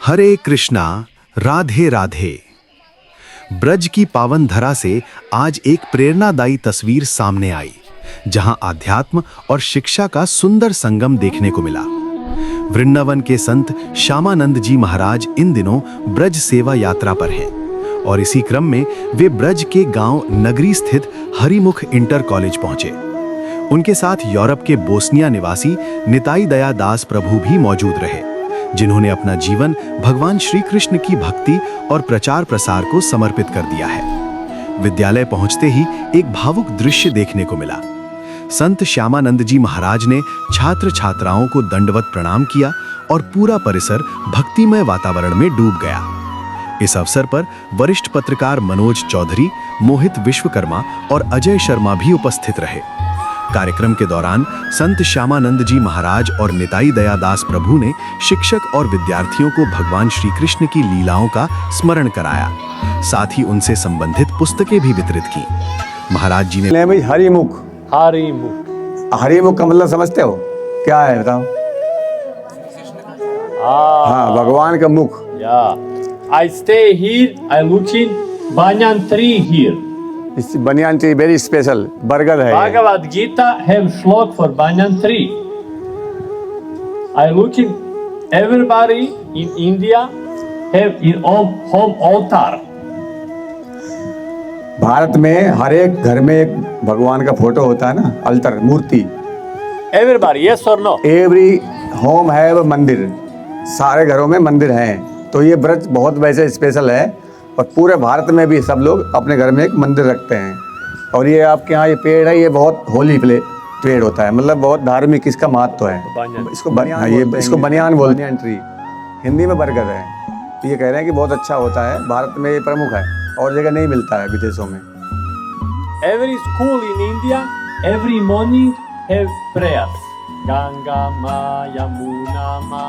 हरे कृष्णा, राधे राधे। ब्रज की पावन धरा से आज एक प्रेरणादायी तस्वीर सामने आई, जहां आध्यात्म और शिक्षा का सुंदर संगम देखने को मिला। वृंदावन के संत श्यामानंद जी महाराज इन दिनों ब्रज सेवा यात्रा पर हैं और इसी क्रम में वे ब्रज के गांव नगरी स्थित हरिमुख इंटर कॉलेज पहुंचे। उनके साथ यूरोप के बोस्निया निवासी निताई दया दास प्रभु भी मौजूद रहे, जिन्होंने अपना जीवन भगवान श्री कृष्ण की भक्ति और प्रचार प्रसार को समर्पित कर दिया है। विद्यालय पहुंचते ही एक भावुक दृश्य देखने को मिला। संत श्यामानंद जी महाराज ने छात्र छात्राओं को दंडवत प्रणाम किया और पूरा परिसर भक्तिमय वातावरण में डूब गया। इस अवसर पर वरिष्ठ पत्रकार मनोज चौधरी, मोहित विश्वकर्मा और अजय शर्मा भी उपस्थित रहे। कार्यक्रम के दौरान संत श्यामानंद जी महाराज और निताई दयादास प्रभु ने शिक्षक और विद्यार्थियों को भगवान श्री कृष्ण की लीलाओं का स्मरण कराया। साथ ही उनसे संबंधित पुस्तकें भी वितरित की। महाराज जी ने हरिमुख हरिमुख का मतलब समझते हो क्या है, बताओ? हाँ, भगवान का मुख। I stay here, I look in banyan tree here. इस बनियान ट्री वेरी स्पेशल बरगद है। Bhagavad Gita have shlok for banyan tree. I look in everybody in India have in home altar. Bharat में हर एक घर में एक भगवान का फोटो होता है ना, अल्टर मूर्ति। Everybody, yes or no? Every home have mandir, सारे घरों में मंदिर हैं। तो ये ब्रज बहुत वैसे स्पेशल है और पूरे भारत में भी सब लोग अपने घर में एक मंदिर रखते हैं। और ये आपके यहाँ ये पेड़ है, ये बहुत होली पेड़ होता है, मतलब बहुत धार्मिक इसका महत्व है। इसको बनियान बोलते हैं ट्री, हिंदी में बरगद है। तो ये कह रहे हैं कि बहुत अच्छा होता है, भारत में ये प्रमुख है, और जगह नहीं मिलता है विदेशों में। Every school in India, every morning have prayers. Ganga Ma, Yamuna Ma.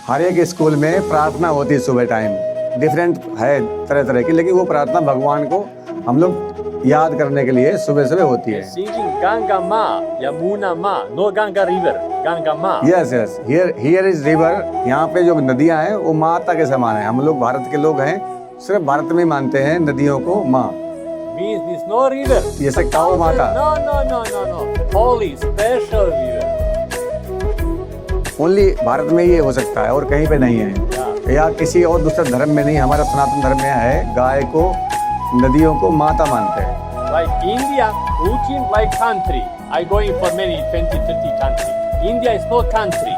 हर एक स्कूल में प्रार्थना होती है सुबह टाइम, डिफरेंट है तरह तरह की, लेकिन वो प्रार्थना भगवान को हम लोग याद करने के लिए सुबह सुबह होती है। Singing Ganga Ma, Yamuna Ma, no Ganga River, Ganga Ma. Yes, yes. Here is river. यहाँ पे जो नदियाँ हैं वो माता के समान है। हम लोग भारत के लोग हैं, सिर्फ भारत में मानते हैं नदियों को माँ। Means no river. जैसे काऊ माता। No. Holy special river. Only Bharat में ये हो सकता है और कहीं पे नहीं है, या किसी और दूसरे धर्म में नहीं। हमारा सनातन धर्म में है, गाय को, नदियों को माता मानते हैं। Like India, looking like country. I going for many 20-30 country. India is no country.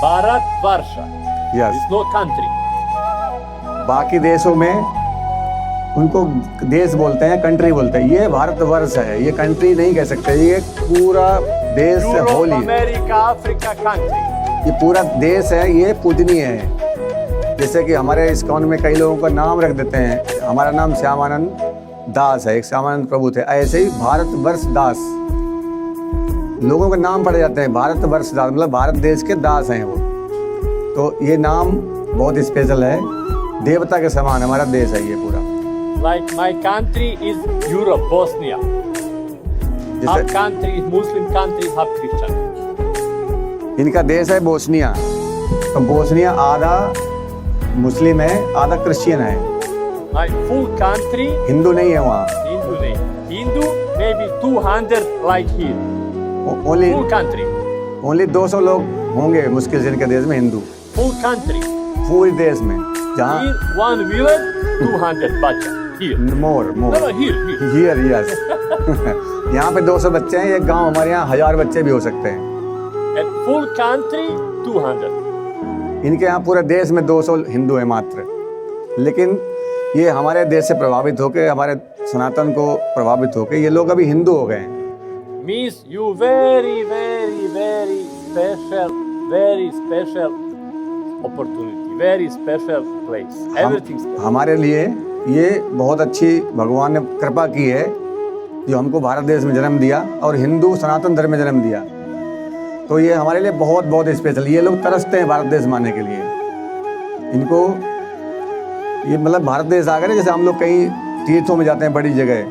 Bharat Varsha. Yes. It's no country. बाकी देशों में उनको देश बोलते हैं, कंट्री बोलते हैं। ये भारतवर्ष है, ये कंट्री नहीं कह सकते, ये पूरा देश होली। America, Africa country. ये पूरा देश है, ये पूजनीय है। जैसे कि हमारे इस्कॉन में कई लोगों का नाम रख देते हैं, हमारा नाम श्यामानंद दास है, एक श्यामानंद प्रभु थे। ऐसे ही भारतवर्ष दास, लोगों के नाम पड़े जाते हैं। भारतवर्ष दास मतलब भारत देश के दास हैं वो। तो ये नाम बहुत स्पेशल है, देवता के समान हमारा देश है ये पूरा। Like my country is Europe, Bosnia. Half country is Muslim country, half Christian. इनका देश है बोस्निया। तो बोस्निया आधा मुस्लिम है, आधा क्रिश्चियन है। Like full country. हिंदू नहीं है वहाँ। हिंदू नहीं। Hindu maybe 200 like here. Only full country. Only 200 लोग होंगे मुश्किल से इनके देश में हिंदू। Full country. पूरे देश में जहाँ Here one village 200 बच्चे। Here. More. No, here. Here, yes. यहाँ पे 200 बच्चे हैं, एक गांव हमारे यहाँ 1000 बच्चे भी हो सकते हैं। At full country 200. इनके यहाँ पूरे देश में 200 हिंदू हैं मात्र। लेकिन ये हमारे देश से प्रभावित होकर, हमारे सनातन को प्रभावित होकर ये लोग अभी हिंदू हो गए हैं। Means you very special opportunity, very special place. Everything special. हमारे लिए ये बहुत अच्छी भगवान ने कृपा की है जो हमको भारत देश में जन्म दिया और हिंदू सनातन धर्म में जन्म दिया। तो ये हमारे लिए बहुत बहुत स्पेशल। ये लोग तरसते हैं भारत देश मानने के लिए। इनको ये मतलब भारत देश आ गए ना, जैसे हम लोग कई तीर्थों में जाते हैं बड़ी जगह,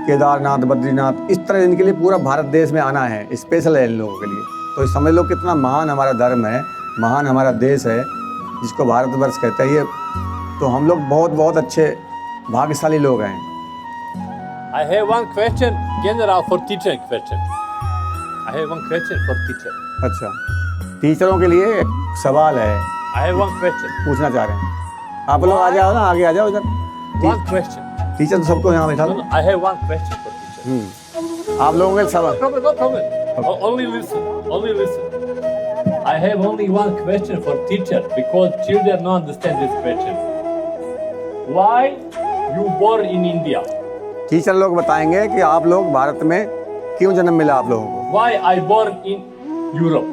केदारनाथ, बद्रीनाथ, इस तरह इनके लिए पूरा भारत देश में आना है, स्पेशल है इन लोगों के लिए। तो समझ लो कितना महान हमारा धर्म है, महान हमारा देश है, जिसको भारतवर्ष कहते हैं। ये तो हम लोग बहुत बहुत अच्छे भाग्यशाली लोग हैं। I have one question, general for teacher question. I have one question for teacher. अच्छा, टीचरों के लिए एक सवाल है, I have one question. पूछना चाह रहे हैं। आप लोग आ जाओ ना, आगे आ जाओ इधर। One question. टीचर तो सबको यहाँ बैठा No, दो। no, I have one question for teacher. आप लोगों के सवाल, No problem, no problem. Only listen. Only listen. I have only one question for teacher because children don't understand this question. Why you born in India? Teacher लोग बताएंगे कि आप लोग भारत में क्यों जन्म मिला आप लोगों को। Why I born in Europe?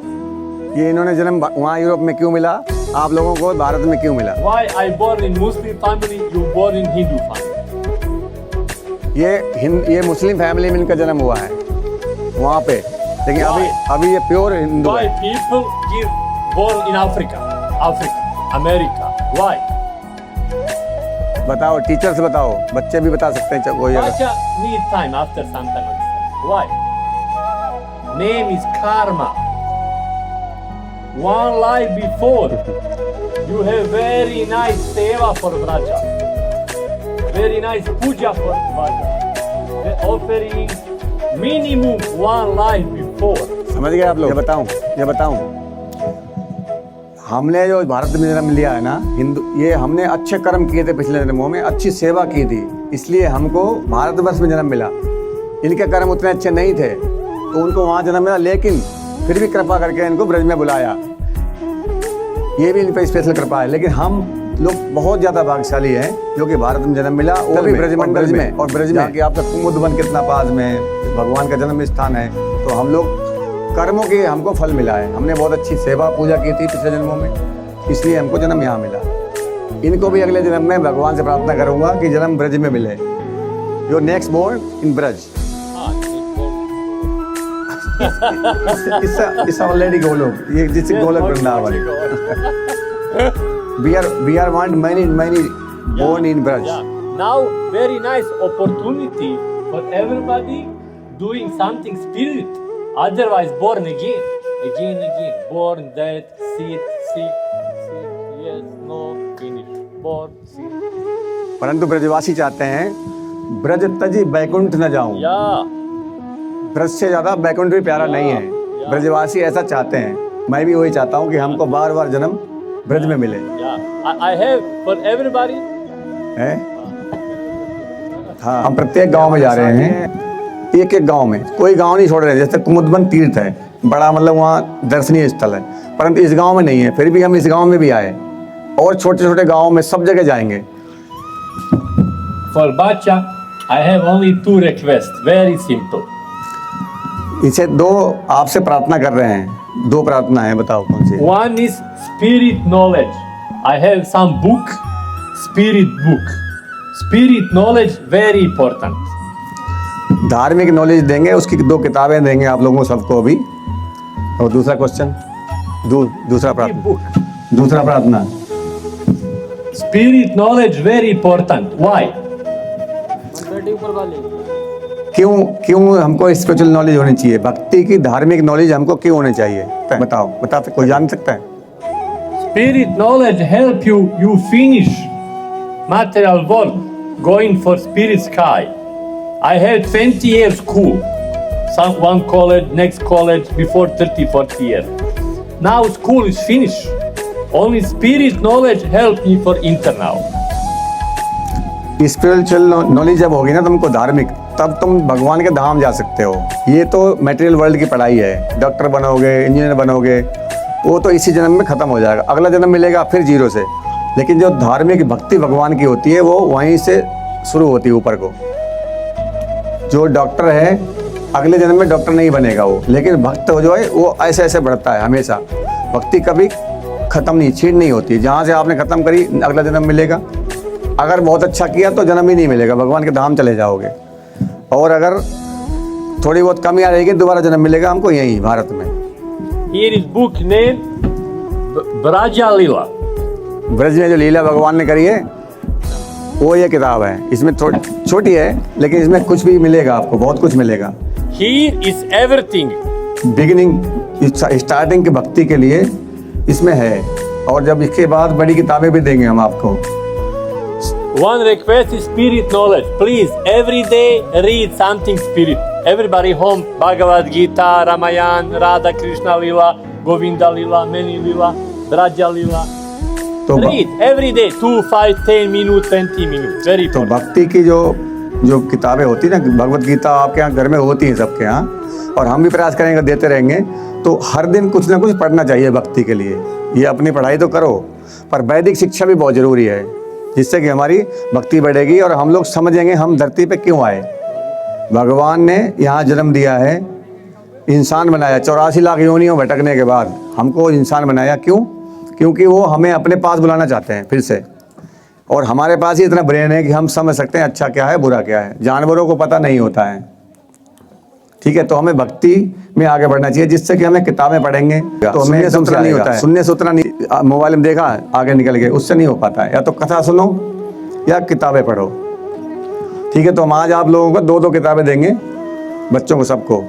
ये इन्होंने जन्म वहाँ यूरोप में क्यों मिला, आप लोगों को भारत में क्यों मिला। Why I born in Muslim family? You born in Hindu family? ये मुस्लिम फैमिली में इनका जन्म हुआ है वहाँ पे, लेकिन अभी ये प्योर हिंदू Why है। people give born in Africa, America? Why? बताओ, टीचर से बताओ, बच्चे भी बता सकते हैं। कोई अगर Bacha need time after some time. Why? Name is karma. One life before, you have very nice seva for Vraja. Very nice puja for Vraja. The offering minimum one life before. समझ गए आप लोग। ये बताऊं हमने जो भारत में जन्म लिया है ना, हिंदू, ये हमने अच्छे कर्म किए थे पिछले जन्मों में, अच्छी सेवा की थी, इसलिए हमको भारतवर्ष में जन्म मिला। इनके कर्म उतने अच्छे नहीं थे तो उनको वहाँ जन्म मिला, लेकिन फिर भी कृपा करके इनको ब्रज में बुलाया। ये भी इन पर स्पेशल कृपा है। लेकिन हम लोग बहुत ज़्यादा भाग्यशाली हैं जो कि भारत में जन्म मिला, वो भी ब्रजमंडल में। और ब्रज में कि आपका कुमुदवन कितना पास में भगवान का जन्म स्थान है। तो हम लोग कर्मों के हमको फल मिला है। हमने बहुत अच्छी सेवा पूजा की थी पिछले जन्मों में, इसलिए हमको जन्म यहाँ मिला। इनको भी अगले जन्म में भगवान से प्रार्थना करूंगा कि जन्म ब्रज में मिले। Your next born in Braj. Is already Golok, ये जिससे Golok Vrindavan. we are want many born in Braj. Yeah. Now very nice opportunity for everybody doing something spirit. Otherwise born again, born dead, sick, yes, no, finish, born, sick. परंतु ब्रजवासी चाहते हैं ब्रज तजी बैकुंठ न जाऊं। Yeah. Braj से ज्यादा बैकुंठ भी प्यारा नहीं है। ब्रजवासी ऐसा चाहते हैं, मैं भी वही चाहता हूँ कि हमको बार बार जन्म ब्रज में मिले। Yeah. I have for everybody. है? हाँ, हम प्रत्येक गांव में जा रहे हैं, एक एक गांव में, कोई गांव नहीं छोड़ रहे। जैसे कुमुदवन तीर्थ है, बड़ा मतलब वहाँ दर्शनीय स्थल है, परंतु इस गांव में नहीं है। फिर भी हम इस गांव में भी आए और छोटे छोटे गांव में सब जगह जाएंगे। For Bacha, I have only 2 requests. Very simple. इसे 2 आपसे प्रार्थना कर रहे हैं। 2 प्रार्थना है, बताओ कौन सी। One is spirit knowledge. I have some book, spirit book. Spirit knowledge very important. धार्मिक नॉलेज देंगे, उसकी 2 किताबें देंगे आप लोगों को सबको भी। और दूसरा क्वेश्चन, दूसरा प्रार्थना। Spirit knowledge very important. Why? क्यों हमको स्पिरिचुअल नॉलेज होनी चाहिए? भक्ति की धार्मिक नॉलेज हमको क्यों होनी चाहिए? बताओ, कोई जान सकता है? Spirit knowledge help you finish material world, going for spirit sky. I had 20 years school, one college, next college, before 30-40 years. Now school is finished. Only spirit knowledge help me for internal. Spiritual knowledge जब होगी ना तुमको धार्मिक, तब तुम भगवान के धाम जा सकते हो। ये तो मटेरियल वर्ल्ड की पढ़ाई है, डॉक्टर बनोगे, इंजीनियर बनोगे, वो तो इसी जन्म में खत्म हो जाएगा। अगला जन्म मिलेगा फिर 0 से। लेकिन जो धार्मिक भक्ति भगवान की होती है वो वहीं से शुरू होती है ऊपर को। जो डॉक्टर है अगले जन्म में डॉक्टर नहीं बनेगा वो, लेकिन भक्त जो है वो ऐसे ऐसे बढ़ता है हमेशा। भक्ति कभी खत्म नहीं, छीन नहीं होती। जहाँ से आपने खत्म करी अगला जन्म मिलेगा। अगर बहुत अच्छा किया तो जन्म ही नहीं मिलेगा, भगवान के धाम चले जाओगे। और अगर थोड़ी बहुत कमी आ रहेगी दोबारा जन्म मिलेगा हमको यहीं भारत में। Here is book name Braja Lila. Braj में जो लीला भगवान ने करी है वो ये किताब है। इसमें थोड़ी छोटी है लेकिन इसमें कुछ भी मिलेगा आपको, बहुत कुछ मिलेगा। Here is everything. Beginning, starting की भक्ति के लिए इसमें है। और जब इसके बाद बड़ी किताबें भी देंगे हम आपको। One request is spirit knowledge. Please, every day read something spirit. Everybody home, Bhagavad Gita, Ramayana, Radha Krishna Lila, Govinda Lila, Mani Lila, Braja Lila. तो Read every day 2, 5, 10 minutes, 20 minutes. Very तो important. भक्ति की जो किताबें होती है ना, भगवत गीता आपके यहाँ घर में होती है सबके यहाँ, और हम भी प्रयास करेंगे, देते रहेंगे। तो हर दिन कुछ ना कुछ पढ़ना चाहिए भक्ति के लिए। ये अपनी पढ़ाई तो करो, पर वैदिक शिक्षा भी बहुत ज़रूरी है, जिससे कि हमारी भक्ति बढ़ेगी और हम लोग समझेंगे हम धरती पे क्यों आए। भगवान ने यहाँ जन्म दिया है, इंसान बनाया, 84 लाख योनियों भटकने के बाद हमको इंसान बनाया। क्यों? क्योंकि वो हमें अपने पास बुलाना चाहते हैं फिर से। और हमारे पास ही इतना ब्रेन है कि हम समझ सकते हैं अच्छा क्या है बुरा क्या है। जानवरों को पता नहीं होता है, ठीक है। तो हमें भक्ति में आगे बढ़ना चाहिए, जिससे कि हमें किताबें पढ़ेंगे तो हमें एकदम से नहीं होता है। सुनने से उतना नहीं, मोबाइल में देखा आगे निकल गए, उससे नहीं हो पाता है। या तो कथा सुनो या किताबें पढ़ो, ठीक है। तो हम आज आप लोगों को 2-2 किताबें देंगे, बच्चों को सबको।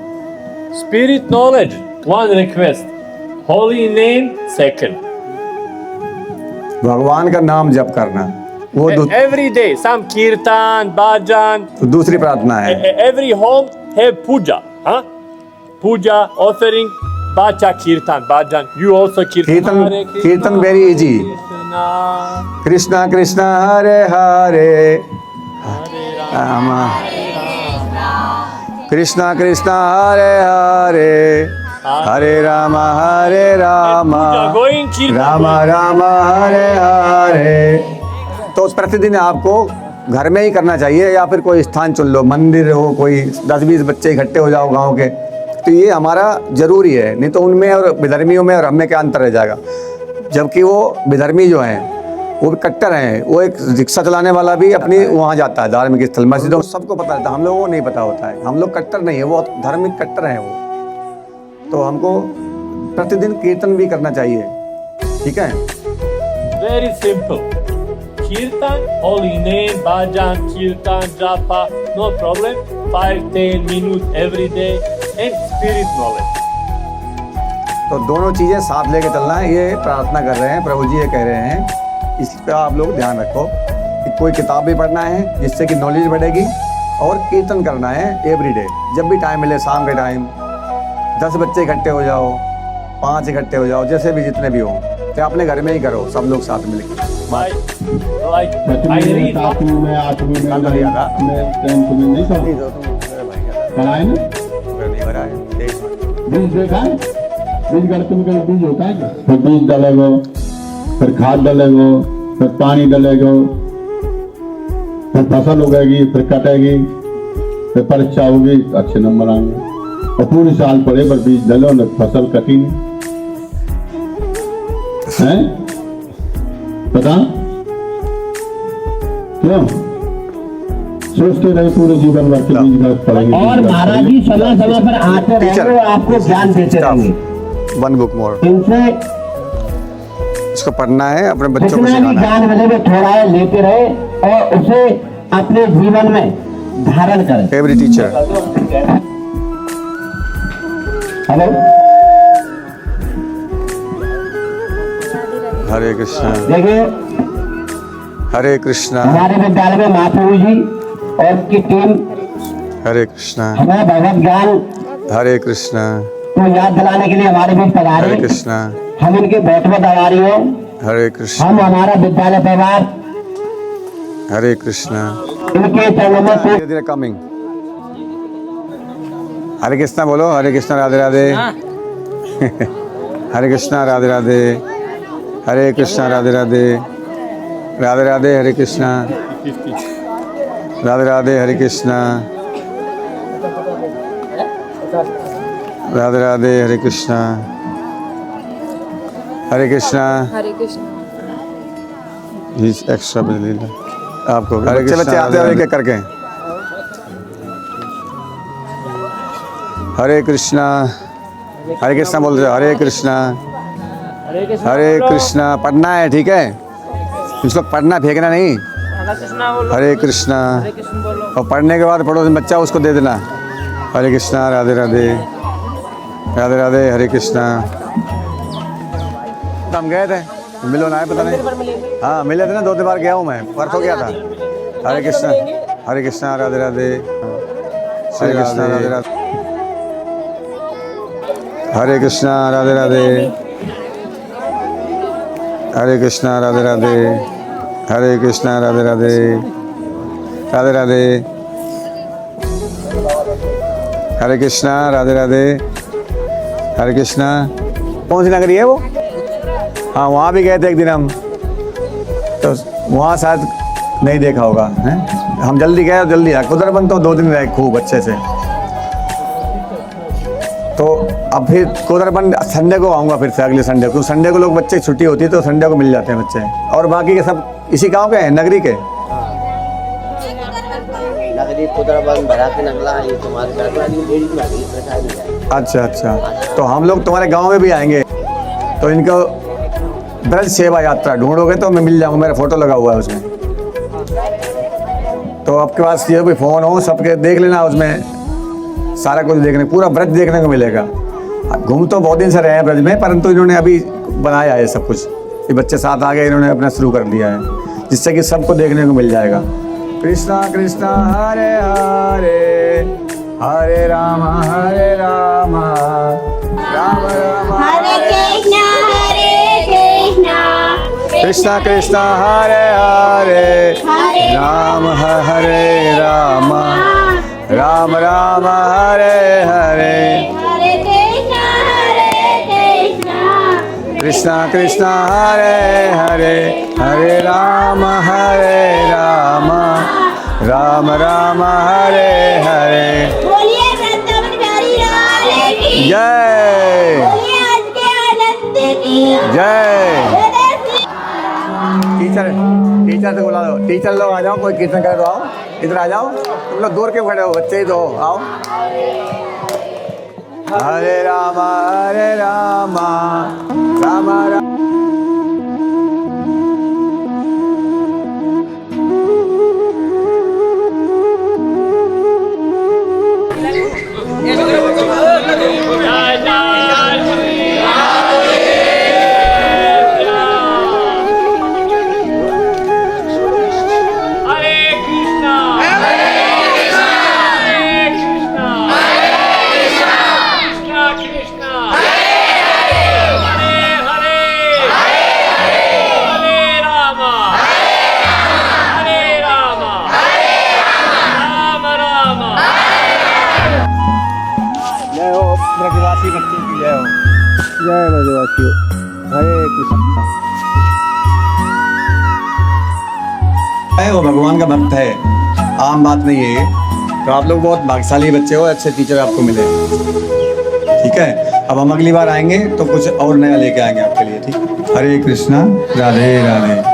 Spirit knowledge, one request. Holy name, second. भगवान का नाम जप करना, वो Every day, some kirtan, bhajan. दूसरी प्रार्थना है। Every home have puja, huh? Puja, offering, bacha kirtan, bhajan. You also kirtan. Hare Krishna, kirtan very easy. Krishna, Krishna Krishna Hare Hare Ram, Krishna Krishna Hare Hare, Hare Ram puja, going kirtan. Ram Ram Hare Hare. तो प्रतिदिन आपको घर में ही करना चाहिए, या फिर कोई स्थान चुन लो, मंदिर हो, कोई 10-20 बच्चे इकट्ठे हो जाओ गांव के, तो ये हमारा जरूरी है। नहीं तो उनमें और विधर्मियों में और हमें क्या अंतर रह जाएगा। जबकि वो विधर्मी जो हैं वो भी कट्टर हैं। वो एक रिक्शा चलाने वाला भी अपनी वहाँ जाता है धार्मिक स्थल, मस्जिदों, सबको पता रहता है, हम लोगों को नहीं पता होता है। हम लोग कट्टर नहीं है, वो धार्मिक कट्टर हैं वो। तो हमको प्रतिदिन कीर्तन भी करना चाहिए, ठीक है। Very simple. Kirtan, holy name, bhajan, kirtan, japa, no problem. 5-10 minutes every day, and spirit knowledge. तो दोनों चीज़ें साथ लेके चलना है, ये प्रार्थना कर रहे हैं प्रभु जी, ये कह रहे हैं। इस पर आप लोग ध्यान रखो कि कोई किताब भी पढ़ना है जिससे कि नॉलेज बढ़ेगी, और कीर्तन करना है एवरीडे। जब भी टाइम मिले, शाम के टाइम 10 बच्चे इकट्ठे हो जाओ, 5 इकट्ठे हो जाओ, जैसे भी जितने भी हो, तो अपने घर में ही करो सब लोग साथ मिलकर। Like I read. मैं 8वीं में कल दिया था। मैं 10th में नहीं था, नहीं तो तुम मेरे भाई का पढ़ाए ना, नहीं भरा है, 23 में। बीज देखा है, बीज गलती में कभी बीज होता है क्या? फिर बीज डालेगो, फिर खाद डालेगो, फिर पानी डालेगो, फिर फसल उगेगी, फिर कटेगी, फिर परीक्षा होगी, अच्छे नंबर आएंगे। और पूरी साल पड़े पर बीज डालो न फसल कटी नहीं है, पता क्यों? सोचते रहे पूरे जीवन भर के बीज गलत पड़ेंगे। और महाराज जी समय समय पर आते रहेंगे, आपको ज्ञान देते रहेंगे। 1 बुक मोर, इनसे इसको पढ़ना है, अपने बच्चों को जितना भी सिखाना है। ज्ञान मिले थोड़ा है लेते रहे और उसे अपने जीवन में धारण करें। Every teacher. हेलो, हरे कृष्णा देखिए हरे कृष्णा हमारे विद्यालय में महाप्रभु जी और उनकी टीम हरे कृष्णा हमें भगवत ज्ञान हरे कृष्णा को याद दिलाने के लिए हमारे बीच हरे पधारे। कृष्णा हम इनके बैठवा दवारी हैं, हरे कृष्णा हम हमारा विद्यालय परिवार हरे कृष्णा। इनके चरणों में से धीरे धीरे कमिंग। हरे कृष्णा बोलो, हरे कृष्णा राधे राधे। हरे कृष्णा राधे राधे, हरे कृष्णा राधे राधे, राधे राधे हरे कृष्णा, राधे राधे हरे कृष्णा, राधे राधे हरे कृष्णा, हरे कृष्णा। हरे कृष्ण। एक्स्ट्रा आपको हरे कृष्णा बच्चे आते हैं एक-एक करके। हरे कृष्णा बोल रहे हो, हरे कृष्णा हरे कृष्णा। पढ़ना है, ठीक है, इसको पढ़ना फेंकना नहीं। हरे कृष्णा, और पढ़ने के बाद पढ़ो बच्चा उसको दे देना। हरे कृष्णा राधे राधे, राधे राधे हरे कृष्णा। हम गए थे मिलो ना है पता नहीं। हाँ मिले थे ना, 2 बार गया हूँ मैं, परसों गया था। हरे कृष्णा, हरे कृष्णा, राधे राधे, हरे कृष्णा, राधे राधे, हरे कृष्णा, राधे राधे, हरे कृष्णा, राधे राधे, हरे कृष्णा, राधे राधे, राधे राधे, हरे कृष्णा, राधे राधे, हरे कृष्णा। कौन सी नगरी है वो? हाँ वहाँ भी गए थे एक दिन हम, तो वहाँ शायद नहीं देखा होगा हैं। हम जल्दी गए और जल्दी आए। कुदरबंद तो 2 दिन रहे खूब अच्छे से। तो अब फिर कुदरबंद संडे को आऊँगा फिर से, अगले संडे को। संडे को लोग बच्चे की छुट्टी होती है तो संडे को मिल जाते हैं बच्चे। और बाकी के सब इसी गांव के हैं, नगरी के। नगरी कुदरबंद भरा के नगला ये तुम्हारे घर। अच्छा अच्छा, तो हम लोग तुम्हारे गांव में भी आएंगे, तो इनको ब्रज सेवा यात्रा ढूंढोगे तो मैं मिल जाऊंगा, मेरा फोटो लगा हुआ है उसमें। तो आपके पास ये भी फ़ोन हो सबके, देख लेना, उसमें सारा कुछ देखने, पूरा ब्रज देखने को मिलेगा। घूम तो बहुत दिन से रहे हैं ब्रज में, परंतु इन्होंने अभी बनाया है सब कुछ। ये बच्चे साथ आ गए, इन्होंने अपना शुरू कर दिया है, जिससे कि सबको देखने को मिल जाएगा। कृष्णा कृष्णा हरे हरे, हरे राम राम राम हरे कृष्णा कृष्णा कृष्णा हरे हरे, राम हरे राम, राम राम हरे हरे, हरे कृष्णा कृष्णा कृष्णा हरे हरे, हरे राम, राम राम हरे हरे। बोलिए वृंदावन बिहारी लाल की जय बोलिए आज के आनंद की जय। जय श्री टीचर से बुला दो, टीचर लोग आ जाओ, कोई कीर्तन करे तो आओ, इधर आ जाओ। तुम लोग दूर क्यों खड़े हो, बच्चे ही तो हो, आओ। हरे राम राम राम। ब्रजवासी बच्चों की जय हो, जय ब्रजवासी। हरे कृष्णा। वो भगवान का भक्त है, आम बात नहीं है ये। तो आप लोग बहुत भाग्यशाली बच्चे हो, अच्छे टीचर आपको मिले। ठीक है, अब हम अगली बार आएंगे तो कुछ और नया लेके आएंगे आपके लिए। ठीक, हरे कृष्णा, राधे राधे।